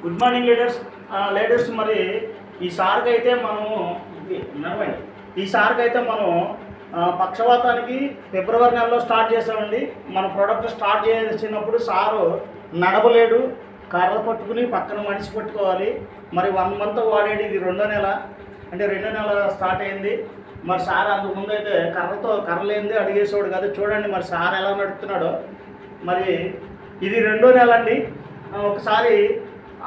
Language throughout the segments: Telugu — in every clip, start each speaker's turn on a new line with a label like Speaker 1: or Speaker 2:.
Speaker 1: గుడ్ మార్నింగ్ లీడర్స్ మరి ఈసారికి అయితే మనము నడవండి. ఈసారికి అయితే మనం పక్షవాతానికి ఫిబ్రవరి నెలలో స్టార్ట్ చేసామండి. మన ప్రోడక్ట్ స్టార్ట్ చేసినప్పుడు సారు నడవలేడు, కర్ర పట్టుకుని పక్కన మనిషి పట్టుకోవాలి. మరి 1 మంత్ వాడేది, ఇది 2వ నెల, అంటే 2వ నెల స్టార్ట్ అయింది. మరి సార్ అంతకుముందు అయితే కర్ర లేనిది అడిగేసేవాడు కాదు. చూడండి మరి సార్ ఎలా నడుపుతున్నాడో. మరి ఇది 2వ నెల అండి. ఒకసారి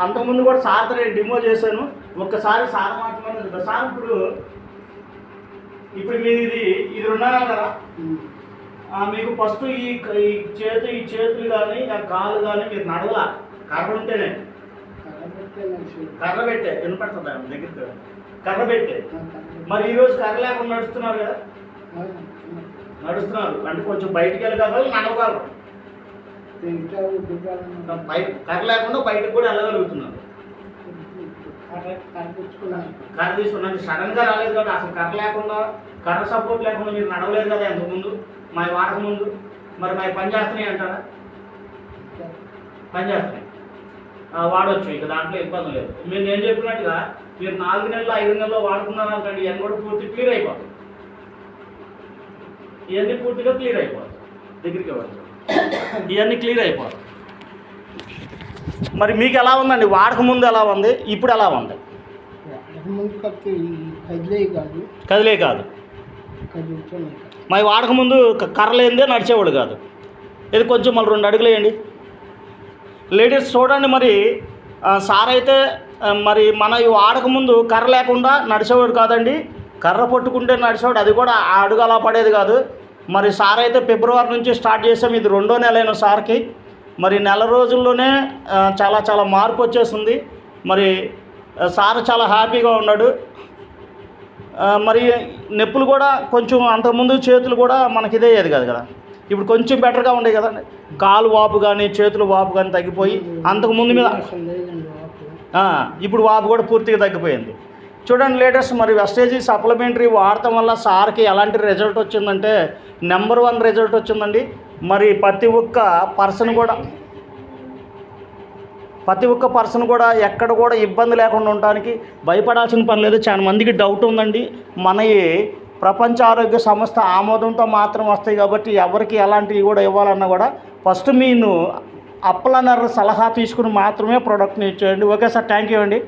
Speaker 1: అంతకుముందు కూడా సార్తో నేను డిమో చేశాను. ఒక్కసారి సార్ మాట్లాడుతున్నాను సార్. ఇప్పుడు మీది ఇది 2వ నెల కదా. మీకు ఫస్ట్ ఈ చేతులు కానీ ఆ కాలు కానీ మీరు నడవలా, కర్ర ఉంటేనే. కర్ర పెట్టే వినపడుతుందా దగ్గర? కర్ర పెట్టే. మరి ఈరోజు కర్ర లేకుండా నడుస్తున్నారు కదా, నడుస్తున్నారు అంటే కొంచెం బయటికి వెళ్ళగలరు, నడవగలరు. కర్ర లేకుండా బయటకు కూడా వెళ్ళగలుగుతున్నారు. కర్ర తీసుకున్నాను సడన్గా రాలేదు కదా, అసలు కర్ర లేకుండా, కర్ర సపోర్ట్ లేకుండా మీరు నడవలేదు కదా ఎంతకుముందు, మా వాడక ముందు. మరి మా పని చేస్తున్నాయి అంటారా? పని చేస్తున్నాయి, వాడవచ్చు. ఇక దాంట్లో ఇబ్బంది లేదు. మీరు నేను చెప్పినట్టుగా మీరు 4 నెలలు 5 నెలలు వాడుకున్నారు అనుకోండి, ఇవన్నీ కూడా పూర్తి క్లియర్ అయిపోతుంది. ఇవన్నీ పూర్తిగా క్లియర్ అయిపోతుంది. దగ్గరికి ఇవ్వండి, ఇవన్నీ క్లియర్ అయిపోతుంది. మరి మీకు ఎలా ఉందండి? వాడక ముందు ఎలా ఉంది, ఇప్పుడు ఎలా ఉంది? కదిలే కాదు. మరి వాడక ముందు కర్రలేందే నడిచేవాడు కాదు. ఇది కొంచెం మళ్ళీ 2 అడుగులు వేయండి లేడీస్. చూడండి మరి సార్ అయితే మరి మన వాడక ముందు కర్ర లేకుండా నడిచేవాడు కాదండి, కర్ర పట్టుకుంటే నడిచేవాడు. అది కూడా ఆ అడుగు అలా పడేది కాదు. మరి సార్ అయితే ఫిబ్రవరి నుంచి స్టార్ట్ చేసాం. ఇది 2వ నెలైన సార్కి. మరి నెల రోజుల్లోనే చాలా మార్పు వచ్చేసింది. మరి సార్ చాలా హ్యాపీగా ఉన్నాడు. మరి నొప్పులు కూడా కొంచెం అంతకుముందు చేతులు కూడా మనకి ఇదే అయ్యేది కాదు కదా, ఇప్పుడు కొంచెం బెటర్గా ఉండేవి కదండి. కాలు వాపు కానీ చేతులు వాపు కానీ తగ్గిపోయి అంతకుముందు మీద ఇప్పుడు వాపు కూడా పూర్తిగా తగ్గిపోయింది. చూడండి లేటెస్ట్ మరి వెస్టేజీ సప్లిమెంటరీ వాడటం వల్ల సార్కి ఎలాంటి రిజల్ట్ వచ్చిందంటే నెంబర్ 1 రిజల్ట్ వచ్చిందండి. మరి ప్రతి ఒక్క పర్సన్ కూడా ఎక్కడ కూడా ఇబ్బంది లేకుండా ఉండడానికి భయపడాల్సిన పని లేదు. చాలా మందికి డౌట్ ఉందండి. మన ఈ ప్రపంచ ఆరోగ్య సంస్థ ఆమోదంతో మాత్రం వస్తాయి కాబట్టి ఎవరికి ఎలాంటివి కూడా ఇవ్వాలన్నా కూడా ఫస్ట్ మీరు అప్లనర్ సలహా తీసుకుని మాత్రమే ప్రోడక్ట్ని ఇచ్చేయండి. ఓకే సార్, థ్యాంక్ యూ అండి.